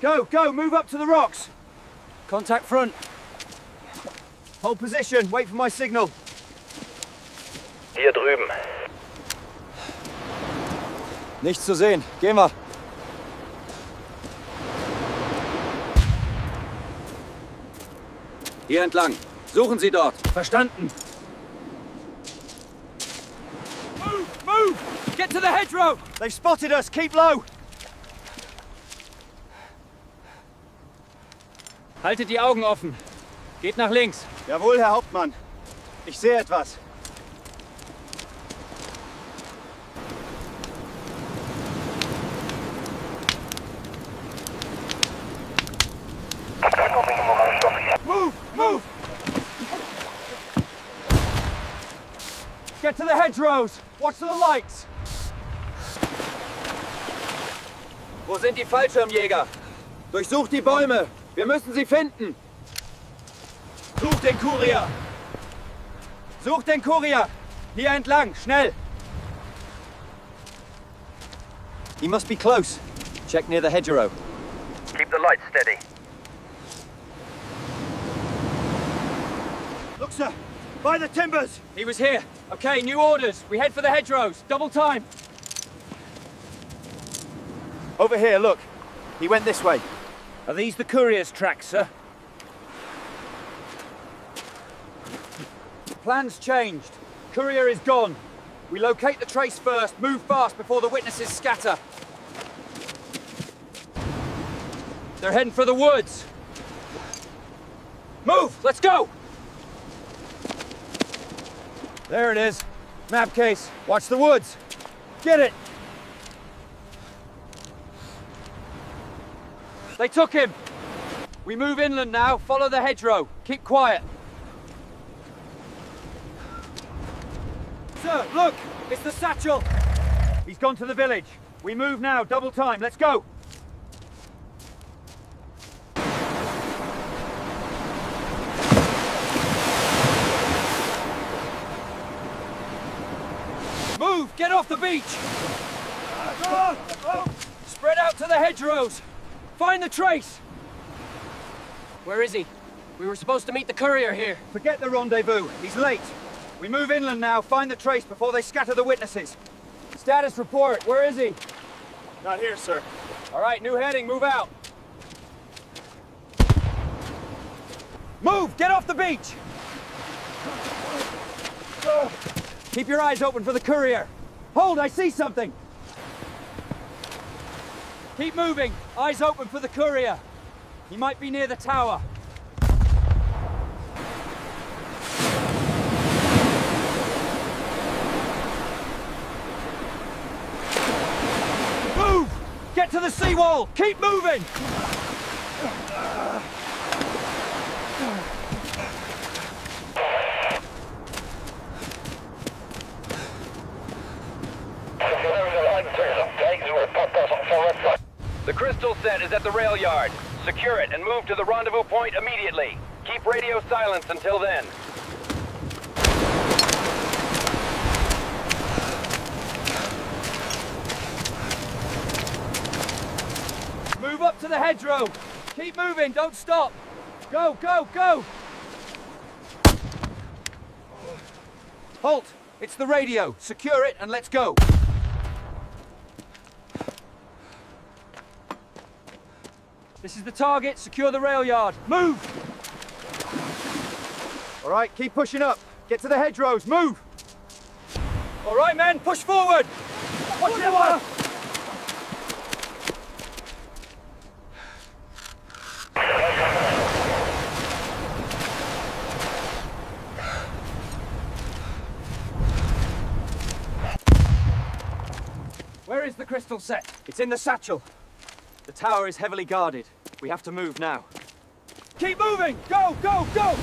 Go, move up to the rocks. Contact front. Hold position, wait for my signal. Hier drüben. Nichts zu sehen. Gehen wir. Hier entlang. Suchen Sie dort. Verstanden. Move! Get to the hedgerow! They've spotted us, keep low. Haltet die Augen offen. Geht nach links. Jawohl, Herr Hauptmann. Ich sehe etwas. Move! Get to the hedgerows! Watch the lights! Wo sind die Fallschirmjäger? Durchsucht die Bäume. Wir müssen sie finden. Such den Courier! Such den Courier! Hier entlang, schnell! He must be close. Check near the hedgerow. Keep the lights steady. Look, sir! By the timbers! He was here. Okay, new orders. We head for the hedgerows. Double time. Over here, look. He went this way. Are these the courier's tracks, sir? Plans changed. Courier is gone. We locate the trace first. Move fast before the witnesses scatter. They're heading for the woods. Move! Let's go! There it is. Map case. Watch the woods. Get it! They took him. We move inland now. Follow the hedgerow. Keep quiet. Sir, look! It's the satchel! He's gone to the village. We move now. Double time. Let's go! Move! Get off the beach! Spread out to the hedgerows! Find the trace! Where is he? We were supposed to meet the courier here. Forget the rendezvous. He's late. We move inland now. Find the trace before they scatter the witnesses. Status report. Where is he? Not here, sir. All right, new heading. Move out. Move! Get off the beach! Keep your eyes open for the courier. Hold, I see something! Keep moving. Eyes open for the courier. He might be near the tower. Move! Get to the seawall! Keep moving! The crystal set is at the rail yard. Secure it and move to the rendezvous point immediately. Keep radio silence until then. Move up to the hedgerow! Keep moving, don't stop! Go, go, go! Halt! It's the radio. Secure it and let's go. This is the target. Secure the rail yard. Move! All right, keep pushing up. Get to the hedgerows. Move! All right, men, push forward! Watch your water! Where is the crystal set? It's in the satchel. The tower is heavily guarded. We have to move now. Keep moving! Go, go, go!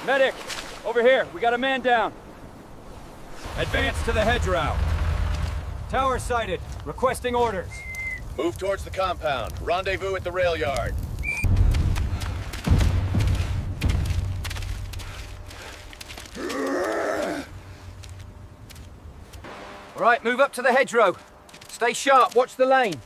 Medic, over here. We got a man down. Advance to the hedgerow. Tower sighted. Requesting orders. Move towards the compound. Rendezvous at the rail yard. All right, move up to the hedgerow. Stay sharp, watch the lane.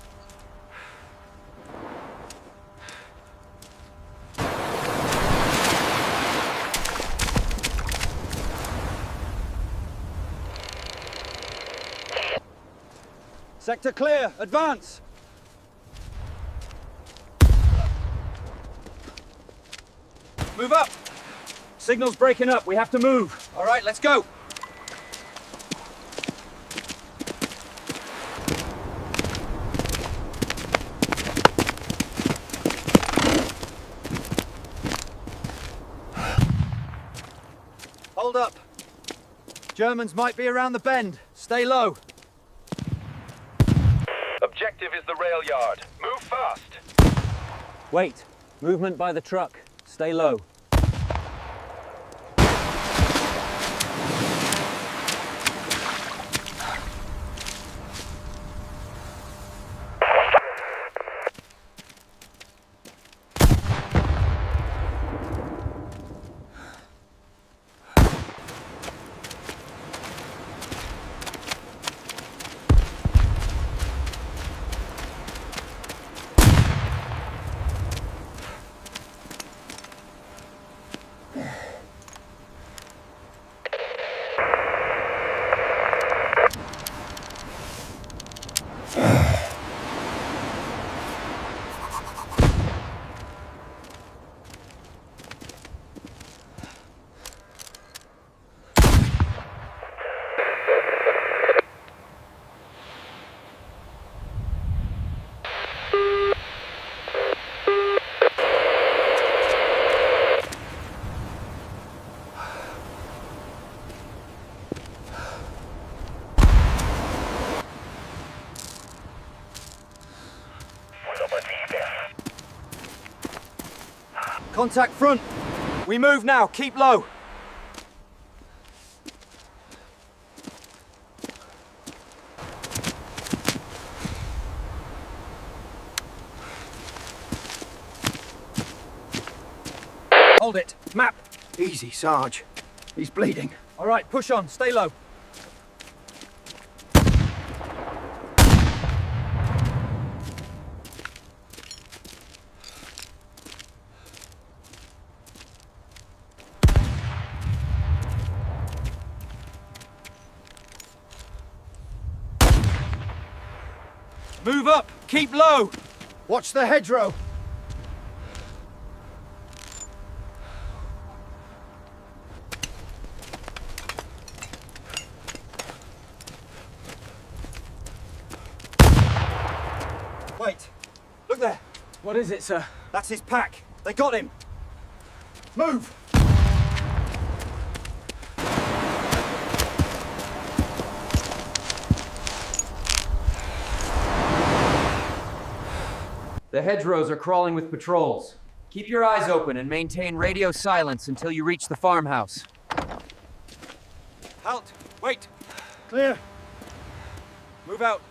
Sector clear. Advance. Move up. Signal's breaking up. We have to move. All right, let's go. Hold up. Germans might be around the bend. Stay low. Objective is the rail yard. Move fast. Wait. Movement by the truck. Stay low. Contact front. We move now. Keep low. Hold it. Map. Easy, Sarge. He's bleeding. All right, push on. Stay low. Move up! Keep low! Watch the hedgerow! Wait! Look there! What is it, sir? That's his pack! They got him! Move! The hedgerows are crawling with patrols. Keep your eyes open and maintain radio silence until you reach the farmhouse. Halt! Wait! Clear! Move out!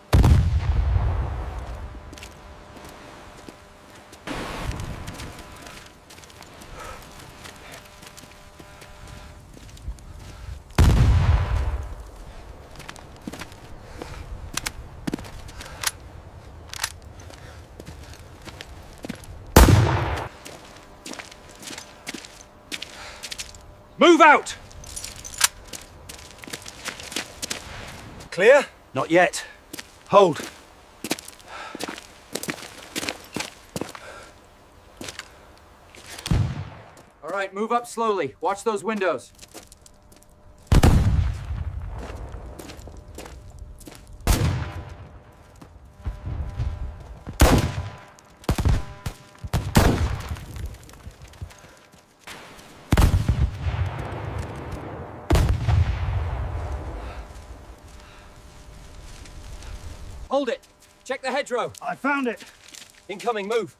Move out! Clear? Not yet. Hold. All right, move up slowly. Watch those windows. Hold it! Check the hedgerow. I found it! Incoming, move.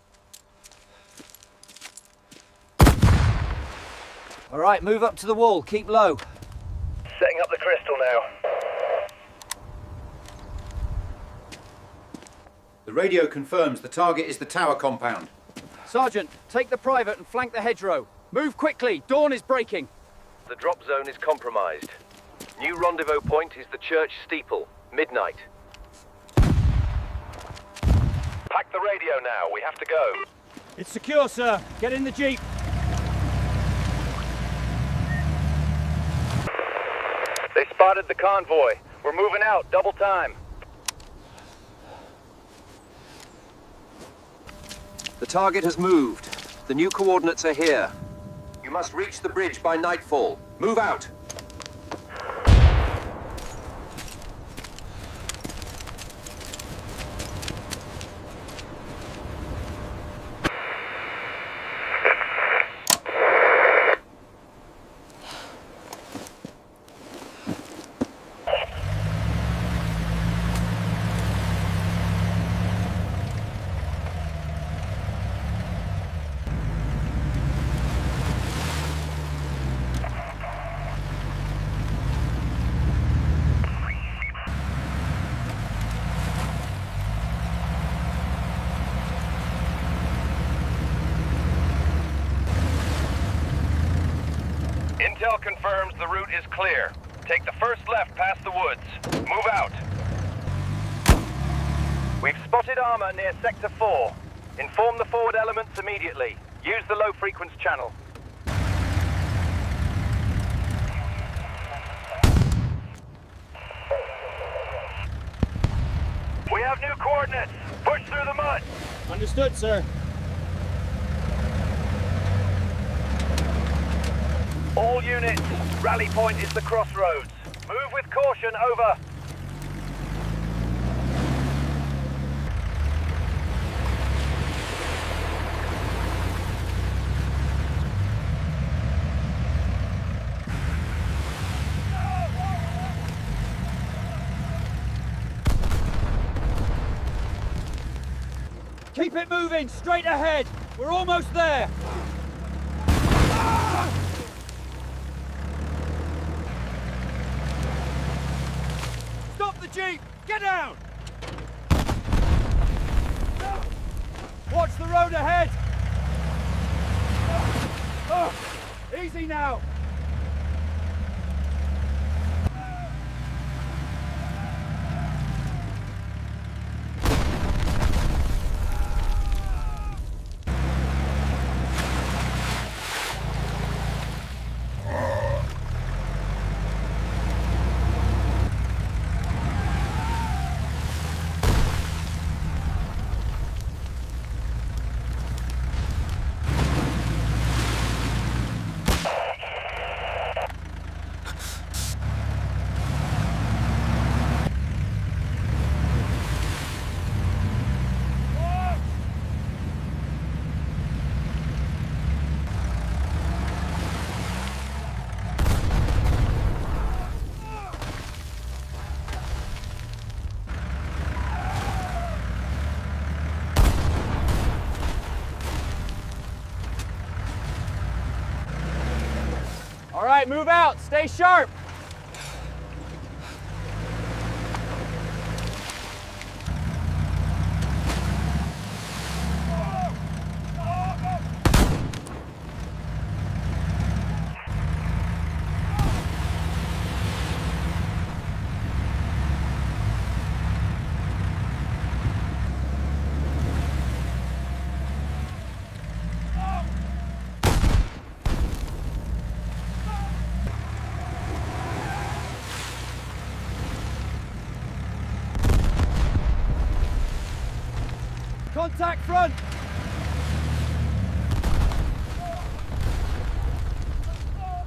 All right, move up to the wall. Keep low. Setting up the crystal now. The radio confirms the target is the tower compound. Sergeant, take the private and flank the hedgerow. Move quickly. Dawn is breaking. The drop zone is compromised. New rendezvous point is the church steeple. Midnight. Pack the radio now. We have to go. It's secure, sir. Get in the jeep. They spotted the convoy. We're moving out. Double time. The target has moved. The new coordinates are here. You must reach the bridge by nightfall. Move out! Intel confirms the route is clear. Take the first left past the woods. Move out. We've spotted armor near Sector 4. Inform the forward elements immediately. Use the low-frequency channel. We have new coordinates. Push through the mud. Understood, sir. All units, rally point is the crossroads. Move with caution, over. Keep it moving, straight ahead. We're almost there. Stop the jeep! Get down! Watch the road ahead! Easy now! All right, move out. Stay sharp. Contact front!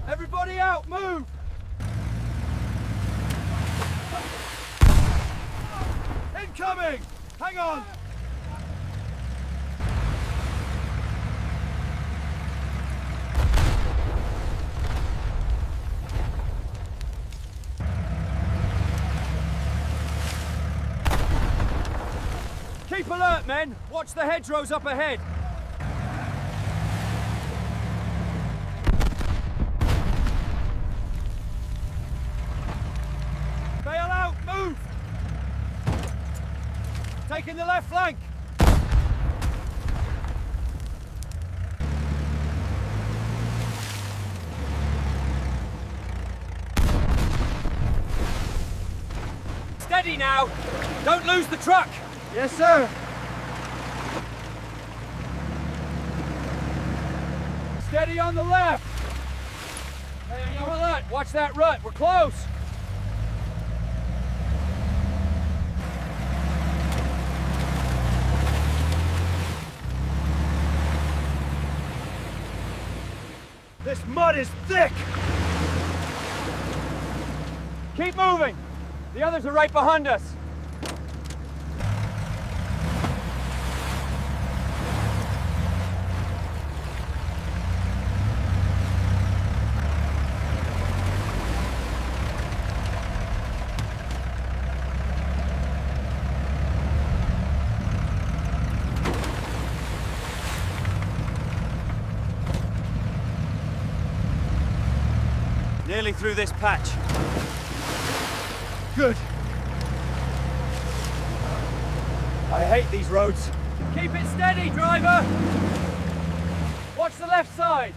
Everybody out, move! Incoming! Hang on! Keep alert, men! Watch the hedgerows up ahead! Bail out! Move! Taking the left flank! Steady now. Don't lose the truck. Yes, sir! Steady on the left! Hey, you're alert. Watch that rut. We're close. This mud is thick! Keep moving! The others are right behind us! Nearly through this patch. Good. I hate these roads. Keep it steady, driver! Watch the left side!